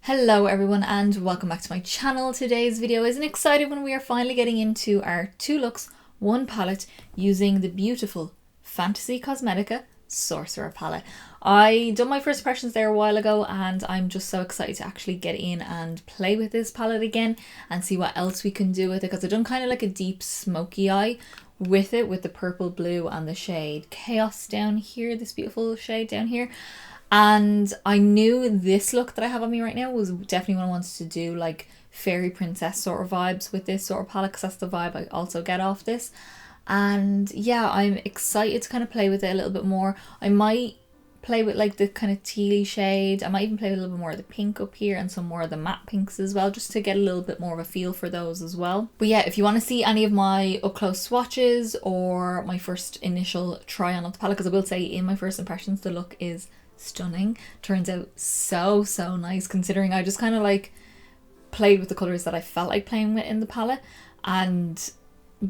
Hello everyone and welcome back to my channel. Today's video is an exciting one. We are finally getting into our 2 looks, 1 palette using the beautiful Fantasy Cosmetica Sorcerer palette. I done my first impressions there a while ago and I'm just so excited to actually get in and play with this palette again and see what else we can do with it, because I've done kind of like a deep smoky eye with it, with the purple, blue and the shade Chaos down here, this beautiful shade down here. And I knew this look that I have on me right now was definitely what I wanted to do, like fairy princess sort of vibes with this sort of palette, because that's the vibe I also get off this. And yeah, I'm excited to kind of play with it a little bit more. I might play with like the kind of tealy shade. I might even play with a little bit more of the pink up here and some more of the matte pinks as well, just to get a little bit more of a feel for those as well. But yeah, if you want to see any of my up close swatches or my first initial try on of the palette, because I will say in my first impressions the look is stunning. Turns out so nice, considering I just kind of like played with the colours that I felt like playing with in the palette and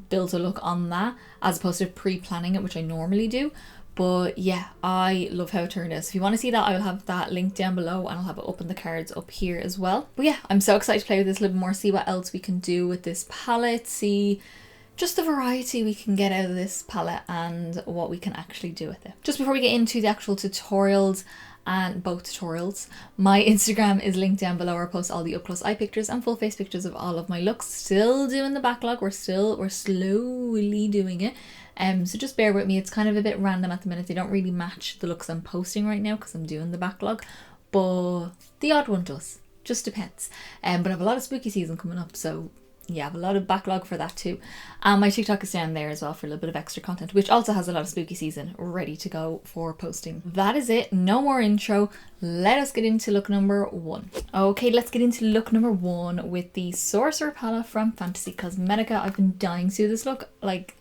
built a look on that, as opposed to pre-planning it, which I normally do. But yeah, I love how it turned out. So if you want to see that, I will have that link down below and I'll have it up in the cards up here as well. But yeah, I'm so excited to play with this a little bit more, see what else we can do with this palette, see just the variety we can get out of this palette and what we can actually do with it. Just before we get into the actual tutorials, and both tutorials, my Instagram is linked down below where I post all the up close eye pictures and full face pictures of all of my looks. Still doing the backlog, we're slowly doing it. So just bear with me, it's kind of a bit random at the minute. They don't really match the looks I'm posting right now because I'm doing the backlog, but the odd one does, just depends. But I have a lot of spooky season coming up, so yeah, I have a lot of backlog for that too. And my TikTok is down there as well for a little bit of extra content, which also has a lot of spooky season ready to go for posting. That is it, no more intro. Let us get into look number 1. Okay, let's get into look number 1 with the Sorcerer palette from Fantasy Cosmetica. I've been dying to do this look. Like,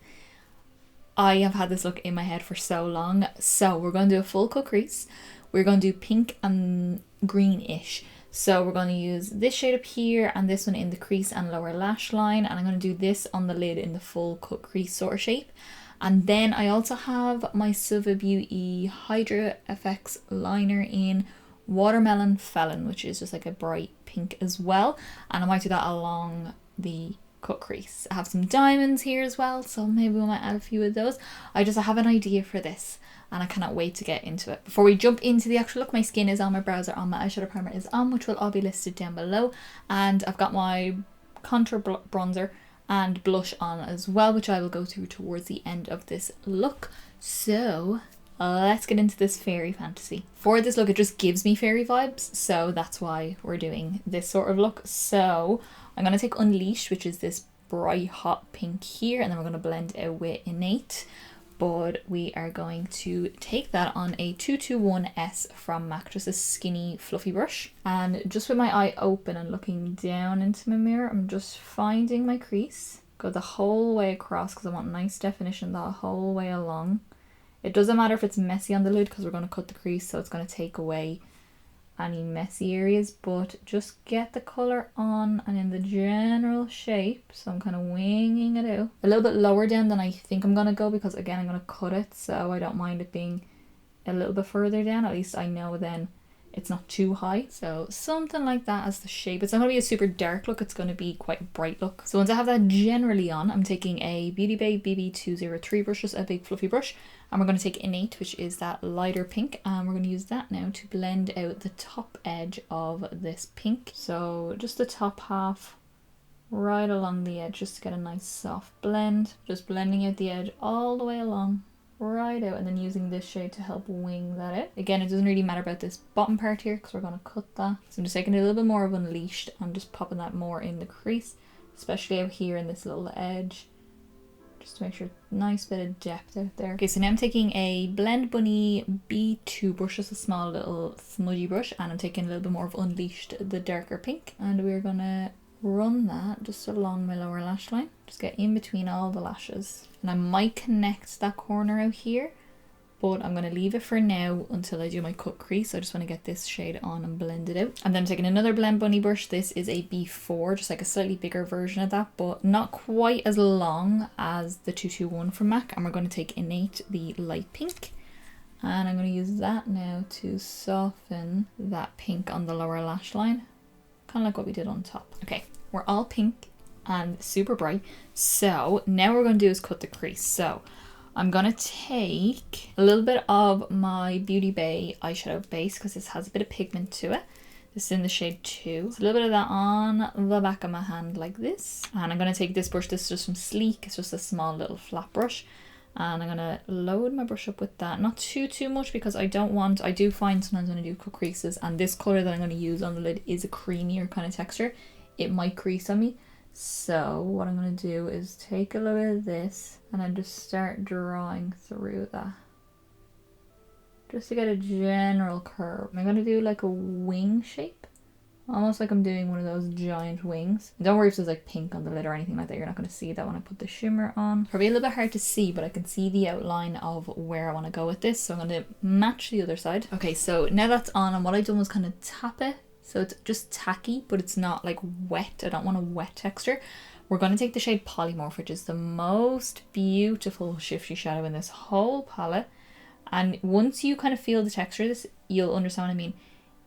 I have had this look in my head for so long. So we're going to do a full cut crease. We're going to do pink and greenish. So we're going to use this shade up here and this one in the crease and lower lash line, and I'm going to do this on the lid in the full cut crease sort of shape. And then I also have my Silver Beauty Hydra FX liner in Watermelon Felon, which is just like a bright pink as well, and I might do that along the cut crease. I have some diamonds here as well, so maybe we might add a few of those. I have an idea for this and I cannot wait to get into it. Before we jump into the actual look, my skin is on, my brows are on, my eyeshadow primer is on, which will all be listed down below, and I've got my contour bronzer and blush on as well, which I will go through towards the end of this look. So let's get into this fairy fantasy. For this look, it just gives me fairy vibes, so that's why we're doing this sort of look. So I'm going to take Unleashed, which is this bright hot pink here, and then we're going to blend out with Innate. But we are going to take that on a 221S from MAC, just a skinny fluffy brush. And just with my eye open and looking down into my mirror, I'm just finding my crease. Go the whole way across because I want nice definition the whole way along. It doesn't matter if it's messy on the lid because we're going to cut the crease, so it's going to take away any messy areas, but just get the colour on and in the general shape. So I'm kind of winging it out a little bit lower down than I think I'm going to go, because again I'm going to cut it, so I don't mind it being a little bit further down. At least I know then it's not too high. So something like that as the shape. It's not going to be a super dark look, it's going to be quite a bright look. So once I have that generally on, I'm taking a Beauty Bay BB203 brush, just a big fluffy brush, and we're going to take Innate, which is that lighter pink, and we're going to use that now to blend out the top edge of this pink. So just the top half right along the edge, just to get a nice soft blend. Just blending out the edge all the way along, right out, and then using this shade to help wing that out. Again, it doesn't really matter about this bottom part here because we're going to cut that. So I'm just taking a little bit more of Unleashed and just popping that more in the crease, especially out here in this little edge, just to make sure nice bit of depth out there. Okay, so now I'm taking a Blend Bunny B2 brush, just a small little smudgy brush, and I'm taking a little bit more of Unleashed, the darker pink, and we're gonna run that just along my lower lash line. Just get in between all the lashes, and I might connect that corner out here, but I'm going to leave it for now until I do my cut crease. I just want to get this shade on and blend it out. And then I'm taking another Blend Bunny brush. This is a B4, just like a slightly bigger version of that, but not quite as long as the 221 from MAC. And we're going to take Innate, the light pink, and I'm going to use that now to soften that pink on the lower lash line. kind of like what we did on top. Okay, we're all pink and super bright. So now what we're going to do is cut the crease. So I'm going to take a little bit of my Beauty Bay eyeshadow base because this has a bit of pigment to it. This is in the shade 2. So a little bit of that on the back of my hand like this. And I'm going to take this brush. This is just from Sleek. It's just a small little flat brush. And I'm going to load my brush up with that. Not too much because I do find sometimes when I do cut creases, and this colour that I'm going to use on the lid is a creamier kind of texture, it might crease on me. So what I'm going to do is take a little bit of this and then just start drawing through that. Just to get a general curve. I'm going to do like a wing shape. Almost like I'm doing one of those giant wings. Don't worry if there's like pink on the lid or anything like that. You're not going to see that when I put the shimmer on. Probably a little bit hard to see, but I can see the outline of where I want to go with this. So I'm going to match the other side. Okay, so now that's on, and what I've done was kind of tap it. So it's just tacky, but it's not like wet. I don't want a wet texture. We're going to take the shade Polymorph, which is the most beautiful shifty shadow in this whole palette. And once you kind of feel the texture of this, you'll understand what I mean.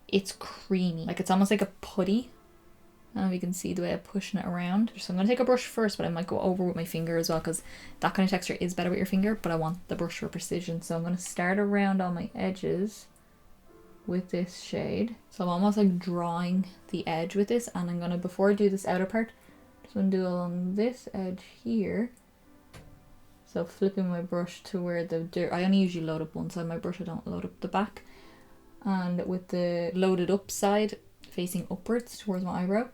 It's creamy, like it's almost like a putty. I don't know if you can see the way I'm pushing it around. So I'm going to take a brush first, but I might go over with my finger as well because that kind of texture is better with your finger, but I want the brush for precision. So I'm going to start around on my edges with this shade. So I'm almost like drawing the edge with this, and I'm going to, before I do this outer part, just going to do along this edge here. So flipping my brush to where the dirt, I only usually load up one side of my brush, I don't load up the back. And with the loaded up side facing upwards towards my eyebrow,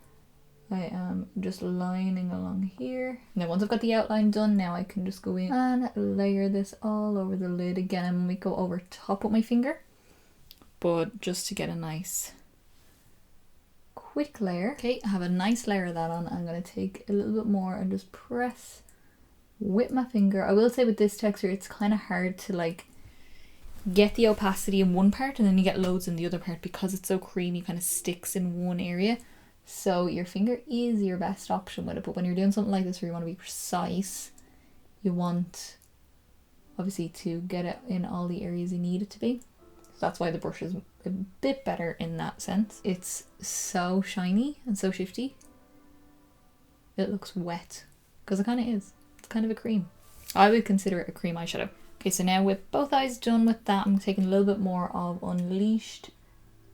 I am just lining along here. Now once I've got the outline done, now I can just go in and layer this all over the lid again. And we go over top with my finger, but just to get a nice quick layer. Okay, I have a nice layer of that on. I'm going to take a little bit more and just press with my finger. I will say with this texture, it's kind of hard to like get the opacity in one part and then you get loads in the other part because it's so creamy, kind of sticks in one area. So your finger is your best option with it, but when you're doing something like this where you want to be precise, you want obviously to get it in all the areas you need it to be. So that's why the brush is a bit better in that sense. It's so shiny and so shifty. It looks wet because it kind of is. It's kind of a cream. I would consider it a cream eyeshadow. Okay, so now with both eyes done with that, I'm taking a little bit more of Unleashed.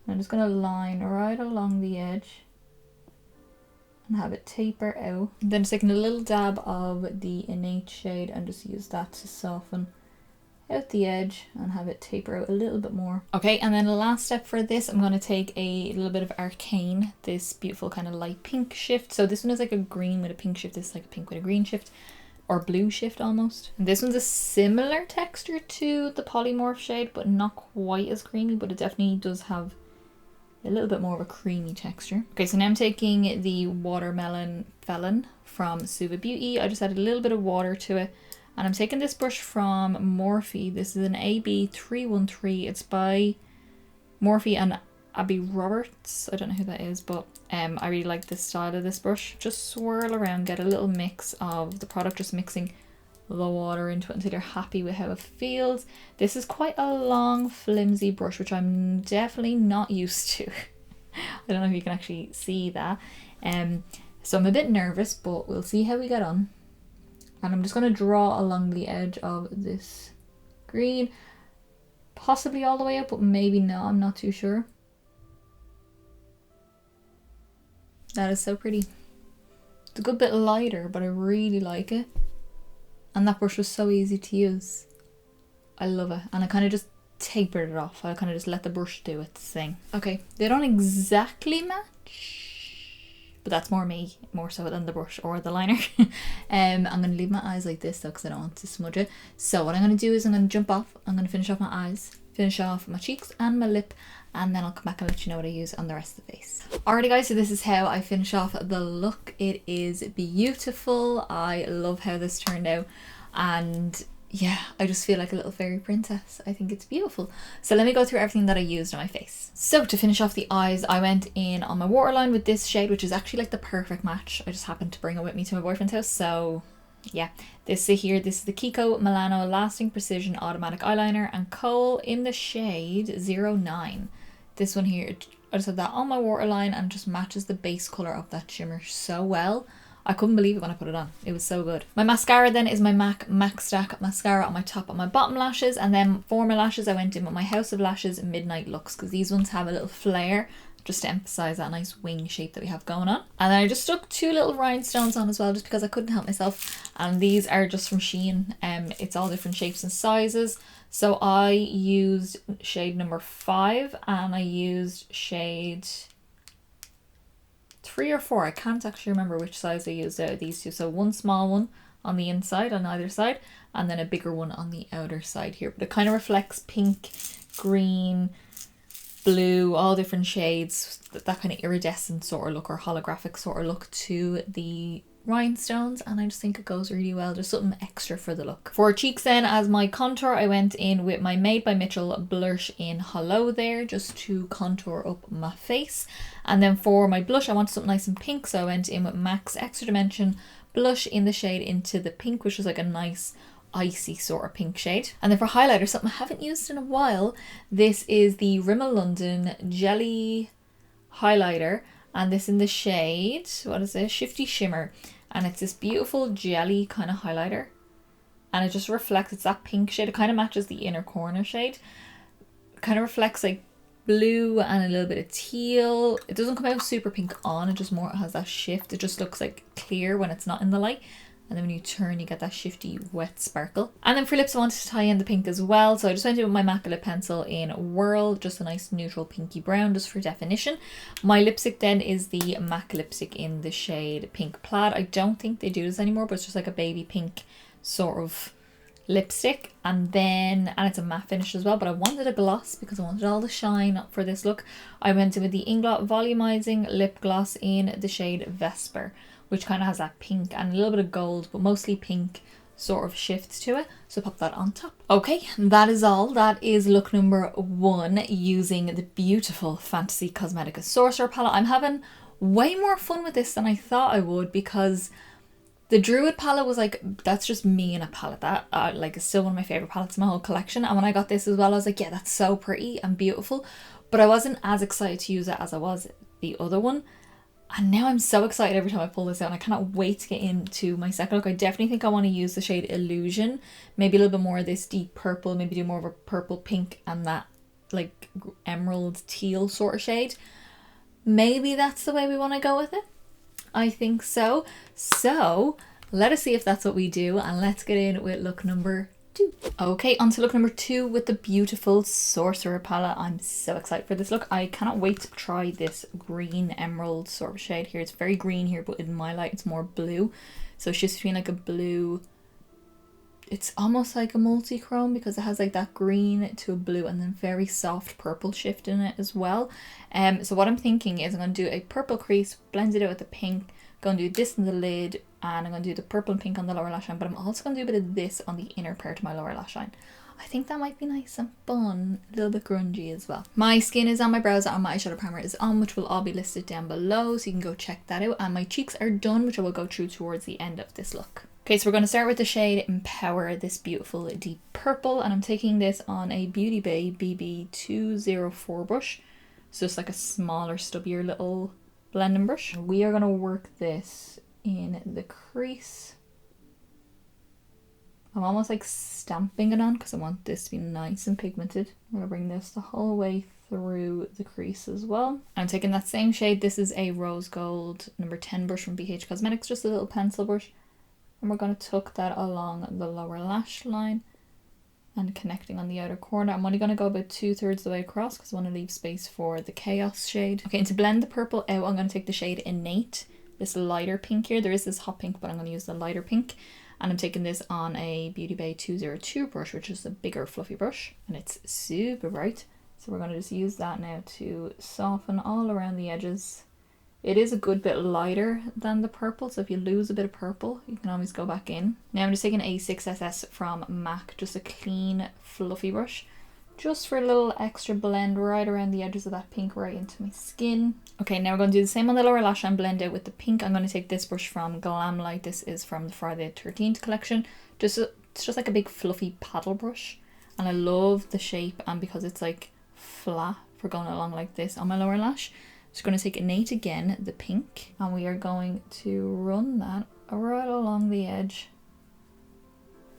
I'm just going to line right along the edge and have it taper out. Then just taking a little dab of the Innate shade and just use that to soften out the edge and have it taper out a little bit more. Okay, and then the last step for this, I'm going to take a little bit of Arcane, this beautiful kind of light pink shift. So this one is like a green with a pink shift. This is like a pink with a green shift. Or blue shift almost. And this one's a similar texture to the Polymorph shade, but not quite as creamy, but it definitely does have a little bit more of a creamy texture. Okay, so now I'm taking the Watermelon Felon from Suva Beauty. I just added a little bit of water to it. And I'm taking this brush from Morphe. This is an AB313. It's by Morphe and Abby Roberts. I don't know who that is, but I really like this style of this brush. Just swirl around, get a little mix of the product, just mixing the water into it until you're happy with how it feels. This is quite a long, flimsy brush, which I'm definitely not used to. I don't know if you can actually see that. So I'm a bit nervous, but we'll see how we get on. And I'm just going to draw along the edge of this green, possibly all the way up, but maybe not, I'm not too sure. That is so pretty. It's a good bit lighter, but I really like it. And that brush was so easy to use. I love it. And I kind of just tapered it off. I kind of just let the brush do its thing. Okay, they don't exactly match, but that's more me, more so than the brush or the liner. I'm going to leave my eyes like this though because I don't want to smudge it. So what I'm going to do is I'm going to jump off. I'm going to finish off my eyes, finish off my cheeks and my lip, and then I'll come back and let you know what I use on the rest of the face. Alrighty guys, so this is how I finish off the look. It is beautiful. I love how this turned out, and yeah, I just feel like a little fairy princess. I think it's beautiful. So let me go through everything that I used on my face. So to finish off the eyes, I went in on my waterline with this shade, which is actually like the perfect match. I just happened to bring it with me to my boyfriend's house, so yeah. This is the Kiko Milano Lasting Precision Automatic Eyeliner and Kohl in the shade 09. This one here I just have that on my waterline and it just matches the base colour of that shimmer so well. I couldn't believe it when I put it on. It was so good. My mascara then is my MAC Max Stack mascara on my top and my bottom lashes. And then for my lashes, I went in with my House of Lashes Midnight Lux because these ones have a little flare just to emphasise that nice wing shape that we have going on. And then I just stuck 2 little rhinestones on as well just because I couldn't help myself. And these are just from Shein. It's all different shapes and sizes. So I used shade number 5 and I used shade 3 or 4. I can't actually remember which size I used out of these two. So one small one on the inside on either side and then a bigger one on the outer side here. But it kind of reflects pink, green, blue, all different shades, that kind of iridescent sort of look or holographic sort of look to the rhinestones, and I just think it goes really well, just something extra for the look. For cheeks then, as my contour, I went in with my Made by Mitchell blush in Hollo there, just to contour up my face. And then for my blush, I wanted something nice and pink, so I went in with MAC's Extra Dimension blush in the shade Into the Pink, which was like a nice icy sort of pink shade. And then for highlighter, something I haven't used in a while, this is the Rimmel London Jelly highlighter, and this in the shade, what is this, Shifty Shimmer, and it's this beautiful jelly kind of highlighter, and it just reflects, it's that pink shade, it kind of matches the inner corner shade, it kind of reflects like blue and a little bit of teal. It doesn't come out super pink on, it just more has that shift, it just looks like clear when it's not in the light. And then when you turn, you get that shifty wet sparkle. And then for lips, I wanted to tie in the pink as well. So I just went in with my MAC lip pencil in Whirl, just a nice neutral pinky brown, just for definition. My lipstick then is the MAC lipstick in the shade Pink Plaid. I don't think they do this anymore, but it's just like a baby pink sort of lipstick. And it's a matte finish as well, but I wanted a gloss because I wanted all the shine for this look. I went in with the Inglot Volumizing Lip Gloss in the shade Vesper, which kind of has that pink and a little bit of gold, but mostly pink sort of shifts to it. So pop that on top. Okay, that is all. That is look number 1 using the beautiful Fantasy Cosmetica Sorcerer palette. I'm having way more fun with this than I thought I would because the Druid palette was like, that's just me in a palette. That like is still one of my favorite palettes in my whole collection. And when I got this as well, I was like, yeah, that's so pretty and beautiful. But I wasn't as excited to use it as I was the other one. And now I'm so excited every time I pull this out, and I cannot wait to get into my second look. I definitely think I want to use the shade Illusion, maybe a little bit more of this deep purple, maybe do more of a purple pink and that like emerald teal sort of shade. Maybe that's the way we want to go with it. I think so. So let us see if that's what we do, and let's get in with look number 2. Okay, on to look number 2 with the beautiful Sorcerer palette. I'm so excited for this look. I cannot wait to try this green emerald sort of shade here. It's very green here, but in my light it's more blue. So it's just between like a blue, it's almost like a multi-chrome because it has like that green to a blue and then very soft purple shift in it as well. So what I'm thinking is I'm going to do a purple crease, blend it out with the pink, going to do this in the lid, and I'm going to do the purple and pink on the lower lash line, but I'm also going to do a bit of this on the inner part of my lower lash line. I think that might be nice and fun, a little bit grungy as well. My skin is on, my brows are on, my eyeshadow primer is on, which will all be listed down below, so you can go check that out. And my cheeks are done, which I will go through towards the end of this look. Okay, so we're going to start with the shade Empower, this beautiful deep purple, and I'm taking this on a Beauty Bay BB204 brush. So it's like a smaller, stubbier little blending brush. We are going to work this in the crease. I'm almost like stamping it on because I want this to be nice and pigmented. I'm going to bring this the whole way through the crease as well. I'm taking that same shade. This is a Rose Gold number 10 brush from BH Cosmetics, just a little pencil brush. And we're going to tuck that along the lower lash line and connecting on the outer corner. I'm only going to go about 2/3 the way across because I want to leave space for the Chaos shade. Okay, and to blend the purple out, I'm going to take the shade Innate, this lighter pink here. There is this hot pink, but I'm going to use the lighter pink. And I'm taking this on a Beauty Bay 202 brush, which is a bigger fluffy brush, and it's super bright. So we're going to just use that now to soften all around the edges. It is a good bit lighter than the purple, so if you lose a bit of purple, you can always go back in. Now I'm just taking A6SS from MAC, just a clean fluffy brush, just for a little extra blend right around the edges of that pink right into my skin. Okay, now we're going to do the same on the lower lash and blend out with the pink. I'm going to take this brush from Glamlight. This is from the Friday the 13th collection. It's just like a big fluffy paddle brush, and I love the shape, and because it's like flat for going along like this on my lower lash. Just going to take Innate again, the pink, and we are going to run that right along the edge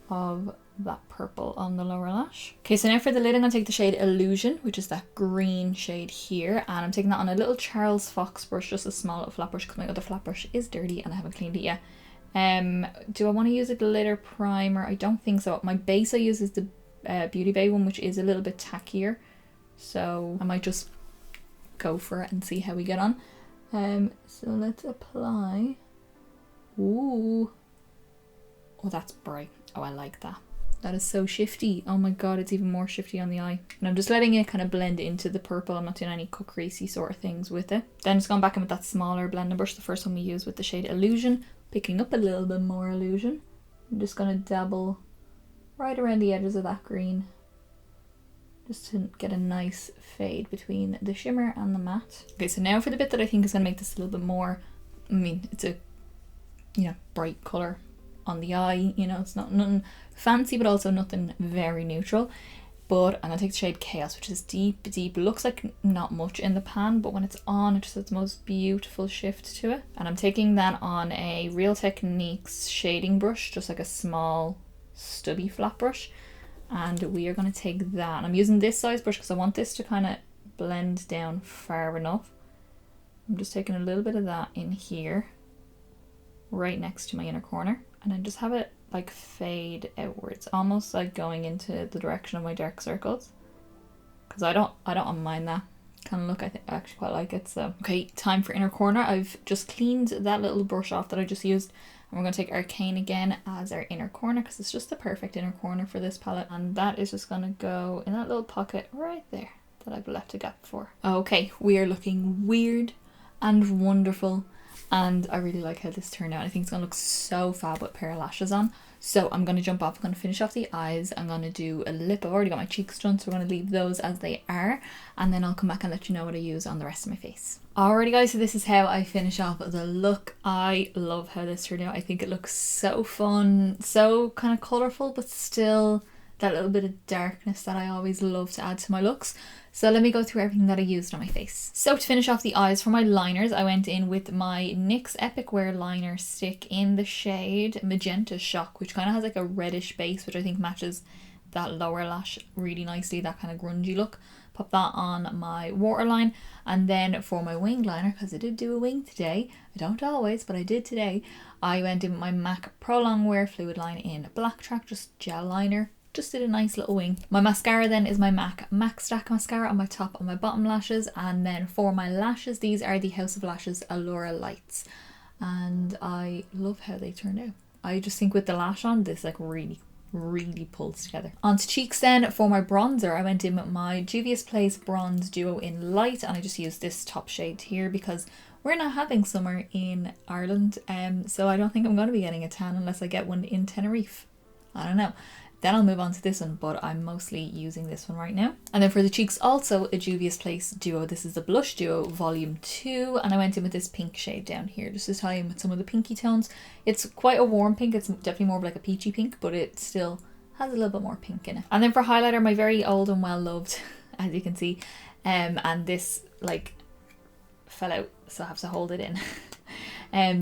of that purple on the lower lash. Okay, so now for the lid, I'm going to take the shade Illusion, which is that green shade here, and I'm taking that on a little Charles Fox brush, just a small little flat brush, because my other flat brush is dirty and I haven't cleaned it yet. Do I want to use a glitter primer? I don't think so. My base I use is the Beauty Bay one, which is a little bit tackier, so I might just go for it and see how we get on. So let's apply. Ooh, oh, that's bright. Oh, I like that. That is so shifty. Oh my god, it's even more shifty on the eye. And I'm just letting it kind of blend into the purple. I'm not doing any cut creasy sort of things with it. Then just going back in with that smaller blending brush, the first one we used with the shade Illusion, picking up a little bit more Illusion. I'm just going to dabble right around the edges of that green, just to get a nice fade between the shimmer and the matte. Okay, so now for the bit that I think is going to make this a little bit more, I mean, it's a, you know, bright colour on the eye, you know, it's not nothing fancy, but also nothing very neutral. But I'm going to take the shade Chaos, which is deep. It looks like not much in the pan, but when it's on, it just has the most beautiful shift to it. And I'm taking that on a Real Techniques shading brush, just like a small stubby flat brush. And we are going to take that. And I'm using this size brush because I want this to kind of blend down far enough. I'm just taking a little bit of that in here, right next to my inner corner. And then just have it like fade outwards, almost like going into the direction of my dark circles, because I don't mind that kind of look. I actually quite like it. So okay, time for inner corner. I've just cleaned that little brush off that I just used, and we're going to take Arcane again as our inner corner, because it's just the perfect inner corner for this palette. And that is just going to go in that little pocket right there that I've left a gap for. Okay, we are looking weird and wonderful, and I really like how this turned out. I think it's going to look so fab with a pair of lashes on. So I'm going to jump off. I'm going to finish off the eyes. I'm going to do a lip. I've already got my cheeks done, so we're going to leave those as they are. And then I'll come back and let you know what I use on the rest of my face. Alrighty guys, so this is how I finish off the look. I love how this turned out. I think it looks so fun, so kind of colourful, but still that little bit of darkness that I always love to add to my looks. So let me go through everything that I used on my face. So to finish off the eyes, for my liners, I went in with my NYX Epic Wear liner stick in the shade Magenta Shock, which kind of has like a reddish base, which I think matches that lower lash really nicely, that kind of grungy look. Pop that on my waterline. And then for my wing liner, because I did do a wing today, I don't always, but I did today, I went in with my MAC Pro Longwear fluid line in Black Track, just gel liner. Just did a nice little wing. My mascara then is my MAC Max Stack mascara on my top and my bottom lashes. And then for my lashes, these are the House of Lashes Allura Lights. And I love how they turned out. I just think with the lash on, this like really pulls together. Onto cheeks then. For my bronzer, I went in with my Juvia's Place Bronze Duo in Light. And I just used this top shade here because we're not having summer in Ireland. So I don't think I'm going to be getting a tan unless I get one in Tenerife. I don't know. Then I'll move on to this one, but I'm mostly using this one right now. And then for the cheeks, also a Juvia's Place Duo. This is the Blush Duo Volume 2. And I went in with this pink shade down here, just to tie in with some of the pinky tones. It's quite a warm pink. It's definitely more of like a peachy pink, but it still has a little bit more pink in it. And then for highlighter, my very old and well loved, as you can see. And this like fell out, so I have to hold it in.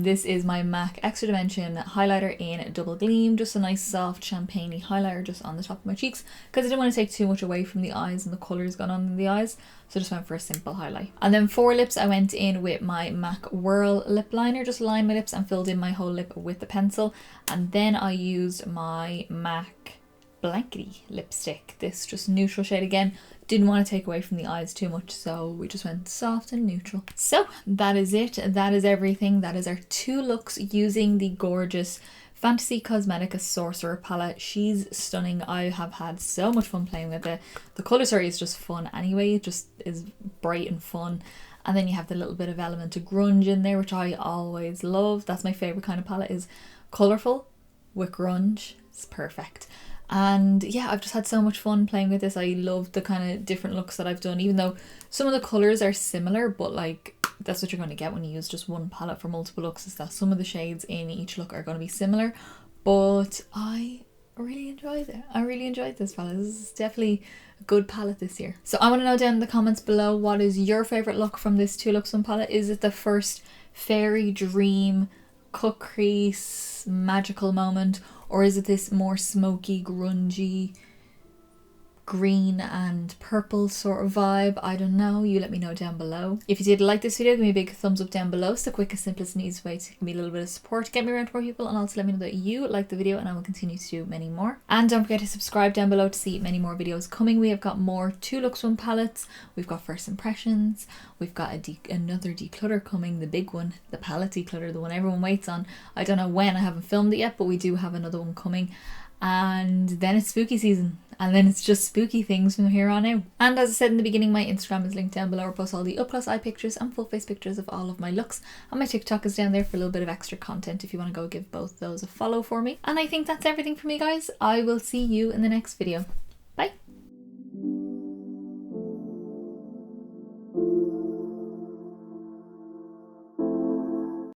This is my MAC Extra Dimension highlighter in Double Gleam, just a nice soft champagne-y highlighter just on the top of my cheeks, because I didn't want to take too much away from the eyes and the colours gone on in the eyes, so I just went for a simple highlight. And then for lips, I went in with my MAC Whirl lip liner, just lined my lips and filled in my whole lip with the pencil. And then I used my MAC Blankety lipstick, this just neutral shade again. Didn't want to take away from the eyes too much, so we just went soft and neutral. So that is it. That is everything. That is our two looks using the gorgeous Fantasy Cosmetica Sorcerer palette. She's stunning. I have had so much fun playing with it. The colour story is just fun anyway. It just is bright and fun. And then you have the little bit of element of grunge in there, which I always love. That's my favourite kind of palette, is colourful with grunge. It's perfect. And yeah, I've just had so much fun playing with this. I love the kind of different looks that I've done, even though some of the colours are similar, but like that's what you're going to get when you use just one palette for multiple looks, is that some of the shades in each look are going to be similar. But I really enjoyed it. I really enjoyed this palette. This is definitely a good palette this year. So I want to know down in the comments below, what is your favourite look from this 2 Looks 1 palette? Is it the first fairy dream, cut crease, magical moment? Or is it this more smoky, grungy, green and purple sort of vibe? I don't know. You let me know down below. If you did like this video, give me a big thumbs up down below. It's the quickest, simplest and easiest way to give me a little bit of support, get me around to more people, and also let me know that you like the video, and I will continue to do many more. And don't forget to subscribe down below to see many more videos coming. We have got more 2 Looks 1 palettes. We've got first impressions. We've got another declutter coming, the big one, the palette declutter, the one everyone waits on. I don't know when, I haven't filmed it yet, but we do have another one coming. And then it's spooky season, and then it's just spooky things from here on out. And as I said in the beginning, my Instagram is linked down below. I post all the up close eye pictures and full face pictures of all of my looks, and my TikTok is down there for a little bit of extra content if you want to go give both those a follow for me. And I think that's everything for me, guys. I will see you in the next video.